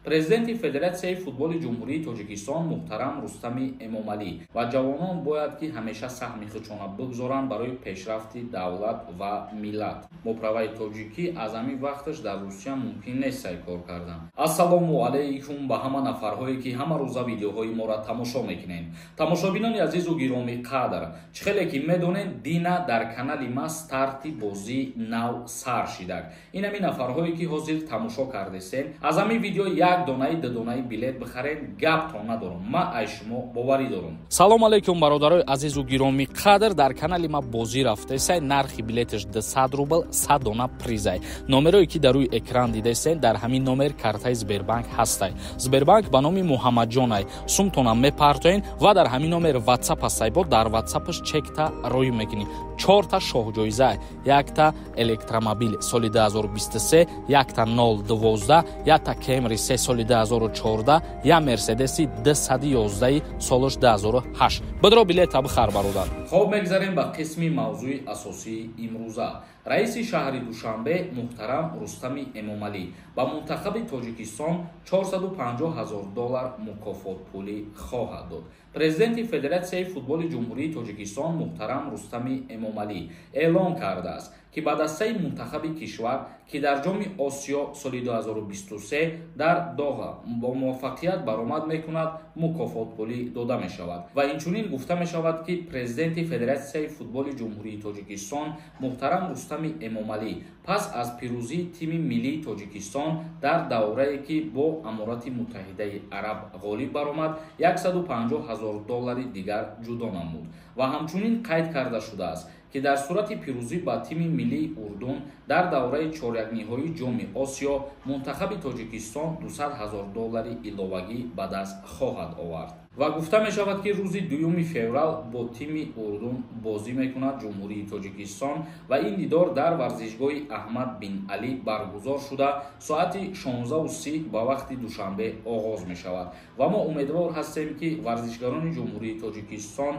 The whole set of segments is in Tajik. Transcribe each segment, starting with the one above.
президенти Федератсияи футболи ҷумҳурии Тоҷикистон муҳтарам Рустами Эмомалӣ ва ҷавонон бояд ки ҳамеша саҳми худшона бигзоранд барои пешрафти давлат ва миллат. Моправаи тоҷикӣ аз ҳамин вақташ дар Русия мумкин нест сай кор кардан. Ассалому алайкум ба ҳама нафарҳое ки ҳама рӯза видеоҳои моро тамошо мекунед. Тамошобинони азизу гироми қадр, чӣ хеле ки медонед дина дар канали ма старти бозии нав сар шидак. Ин ҳамин нафарҳое ки ҳозир тамошо кардесен, аз ҳамин видео як донаи дудонаи билет бихарен, гапто надорам. Ма ай шумо боварӣ дорам. Салом алейкум бародарои азизу гироми қадр, дар канали ма бозӣ рафтесай, нархи билеташ 200 рубл, 100 дона призай. Номерое ки дар рӯи экран дидесен, дар ҳамин номер картаи Сбербанк ҳастай. Сбербанк ба номи Муҳаммаҷонай сумтона мепартоен ва дар ҳамин номер WhatsApp ҳастай, бо дар WhatsAppаш чекта роӣ мекунӣ. 4 та шоҳҷоиза, 1 та электромобил соли 2023, 1 та 012, 1 та Camry 3 соли 2014, 1 Мерседеси 211 солаш 2008. Бидро билета бихар бародар. Хоб мегзарем ба қисми мавзӯи асосии имрӯза. Раиси шаҳри Душанбе муҳтарам Рустами Эмомалӣ ба мунтахаби Тоҷикистон $450,000 мукофотпулӣ хоҳад дод. Президенти Федератсияи футболи ҷумҳурии Тоҷикистон муҳтарам Рустами Эмомалӣ эълон кардааст ки ба дастаи мунтахаби кишвар ки дар ҷоми Осиё соли 2023 дар Доҳа бо муваффақият баромад мекунад, мукофотпулӣ дода мешавад. Ва инчунин гуфта мешавад ки президенти Федератсияи футболи ҷумҳурии Тоҷикистон муҳтарам Рустами Эмомалӣ пас аз пирӯзии тими миллии Тоҷикистон дар даврае ки бо Аморати Муттаҳидаи Араб ғолиб баромад, $150,000 дигар ҷудо намуд ва ҳамчунин қайд карда шудааст ки дар сурати пирӯзӣ ба тими миллии Урдун дар давраи чорякниҳоии ҷоми Осиё мунтахаби Тоҷикистон $200,000 иловагӣ ба даст хоҳад овард. Ва гуфта мешавад ки рӯзи 2 феврал бо тими Урдун бозӣ мекунад ҷумҳурии Тоҷикистон ва ин дидор дар варзишгоҳи Аҳмад бин Алӣ баргузор шуда соати 16:30 ба вақти Душанбе оғоз мешавад. Ва мо умедвор ҳастем ки варзишгарони ҷумҳурии Тоҷикистон,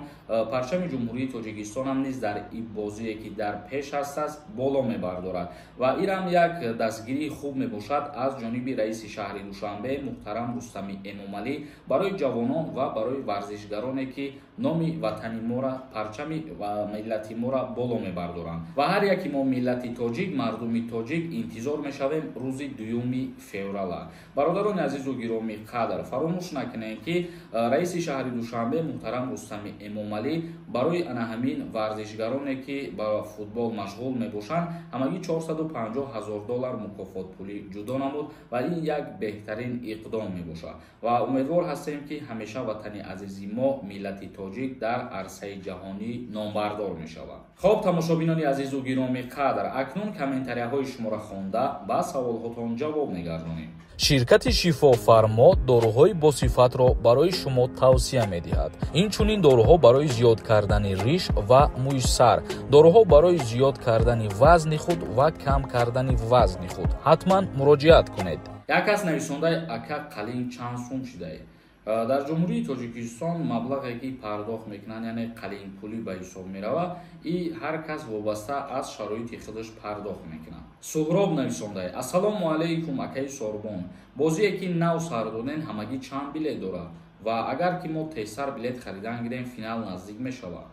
парчами ҷумҳурии Тоҷикистон ҳам низ дар ин бозие ки дар пеш ҳастааст боло мебардорад ва инам як дастгирии хуб мебошад аз ҷониби раиси шаҳри Душанбе муҳтарам Рустами Эмомалӣ барои ҷавонон ва барои варзишгароне ки номи ватани мора, парчами ва миллати мора боло мебардоранд. Ва ҳар яки мо миллати тоҷик, мардуми тоҷик интизор мешавем рӯзи 2 феврала. Бародарони азизу гироми қадр, фаромӯш накунед ки раиси шаҳри Душанбе муҳтарам Рустами Эмомалӣ барои ана ҳамин варзишгароне ки ба футбол машғул мебошанд, ҳамагӣ $450,000 мукофотпулӣ ҷудо намуд ва ин як беҳтарин иқдом мебошад. Ва умедвор ҳастем ки ҳамеша ватани азизи мо миллати тоҷик дар арсаи ҷаҳонӣ номбардор мешавад. Хоб тамошобинони азизу гироми қадр, акнун комментарияҳои шуморо хонда ба саволҳотон ҷавоб мегардонем. Ширкати Шифофармо доруҳои босифатро барои шумо тавсия медиҳад. Инчунин доруҳо барои зиёд кардани риш ва мӯи сар, доруҳо барои зиёд кардани вазни худ ва кам кардани вазни худ. Ҳатман муроҷиат кунед. Як кас нависондаи ака қалин чанд сум шидаед. Дар ҷумҳурии Тоҷикистон маблағе ки пардохт мекунанд, яъне қалинпулӣ ба ҳисоб меравад, и ҳар кас вобаста аз шароити худаш пардохт мекунад. Суҳроб нависондаи: ассалому алайкум акаи Сорбон, бозие ки нав сар доден ҳамагӣ чанд билет дорад ва агар ки мо тезтар билет харидан гирем, финал наздик мешавад.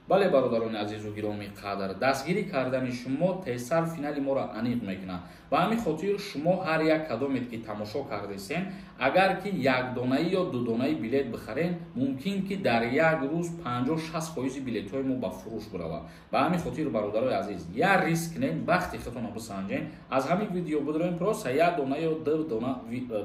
бале бародарони азизу гироми қадр, дастгирӣ кардани шумо тезтар финали моро аниқ мекунад ва ҳамин хотир шумо ҳар як кадомет ки тамошо кардесен, агар ки якдонаи ё дудонаи билет бихарен, мумкин ки дар як рӯз 50-60% билетҳои мо ба фурӯш биравад. Ба ҳамин хотир бародарои азиз, я риск кунед, вақти худтонро бисанҷед, аз ҳамин видео бидроем просто як дона ё ду дона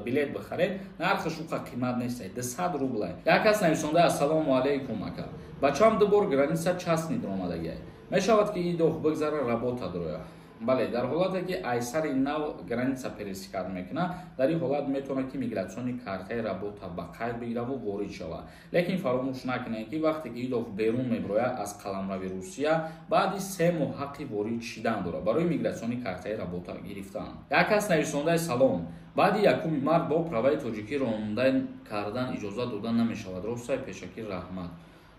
билет бихаред, нархаш уқа қимат нест, 200 рубл. Як кас нависонда: ассалому алайкум ака, бачам дубор граница частнид омадагиай, мешавад ки идох бигзара работа дороя. бале, дар ҳолате ки айсари нав граница пересекат мекуна, дар ин ҳолат метавонад ки мигратсиони картаи работа ба қайд бигираву ворид шавад. Лекин фаромӯш накунед ки вақте ки идох берун мебирояд аз қаламрави Русия, баъди 3 моҳ ҳаққи ворид шидан дорад барои мигратсиони картаи работа гирифтан. Як кас нависондаи: салом, баъди 1 март бо праваи тоҷикӣ рондан кардан иҷоза дода намешавад. Ростай пешакӣ раҳмат.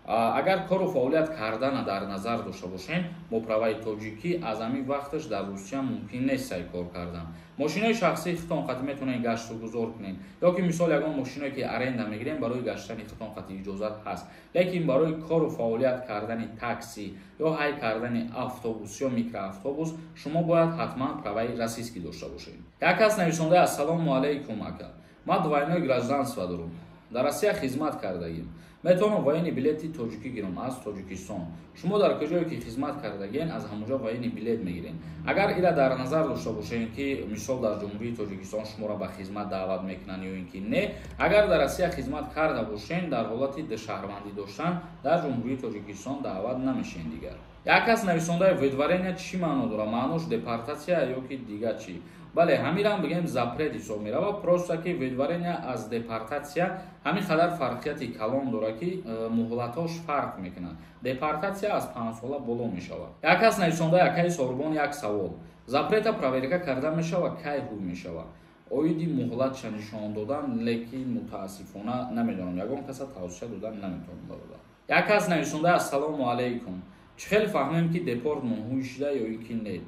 агар кору фаъолият кардана дар назар дошта бошем, моправаи тоҷикӣ аз ҳамин вақташ дар Русия мумкин нест сай кор кардан. Мошинои шахсии хитон қатӣ метавонем гашту гузор кунем, ё ки мисол ягон мошиное ки аренда мегирем барои гаштани хитон қатӣ иҷозат ҳаст, лекин барои кору фаъолият кардани такси ё ҳай кардани автобус ё микроавтобус шумо бояд ҳатман праваи расистӣ дошта бошед. Як кас нависонда: ассалому алайкум ака, ман двойное гражданство дорам, дар Россия хизмат кардаем, метавонам военни билети тоҷикӣ гирам аз Тоҷикистон. Шумо дар куҷое ки хизмат кардаген аз ҳамонҷо военни билет мегирен. Агар ира дар назар дошта бошем ки мисол дар ҷумҳурии Тоҷикистон шуморо ба хизмат даъват мекунанд ё ин ки не, агар дар Россия хизмат карда бошен, дар ҳолати душаҳрвандӣ доштан дар ҷумҳурии Тоҷикистон даъват намешен дигар. Як кас нависонда: выдворение чӣ маъно дорад? Маънош депортация ё ки дигар чӣ? бале, ҳамирам бигем запрет ҳисоб меравад, просто ки выдворение аз депортация ҳамин қадар фарқияти калон дорад ки муҳлатош фарқ мекунад. Депортация аз 5 сола боло мешавад. Як кас нависонда: якаи сорбон як савол, запрета проверка карда мешавад, кай ҳуй мешавад? оиди муҳлатша нишон додан, лекин мутаассифона намедонам, ягон каса тавсия додан наметавонам додам. Як кас нависонда: ассалому алайкум, чӣ хел фаҳмем ки депорт мунҳуй шуда ё ки не?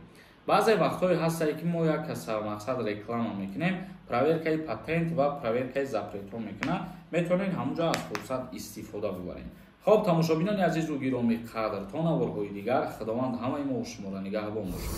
баъзе вақтҳое ҳастае ки мо як каса мақсад реклама мекунем, проверкаи патент ва проверкаи запретҳо мекунад, метавонед ҳамонҷо аз фурсат истифода бибарем. хоб, тамошобинони азизу гироми қадр, то наворҳои дигар, худованд ҳамаи мо шуморо нигаҳбон бошад.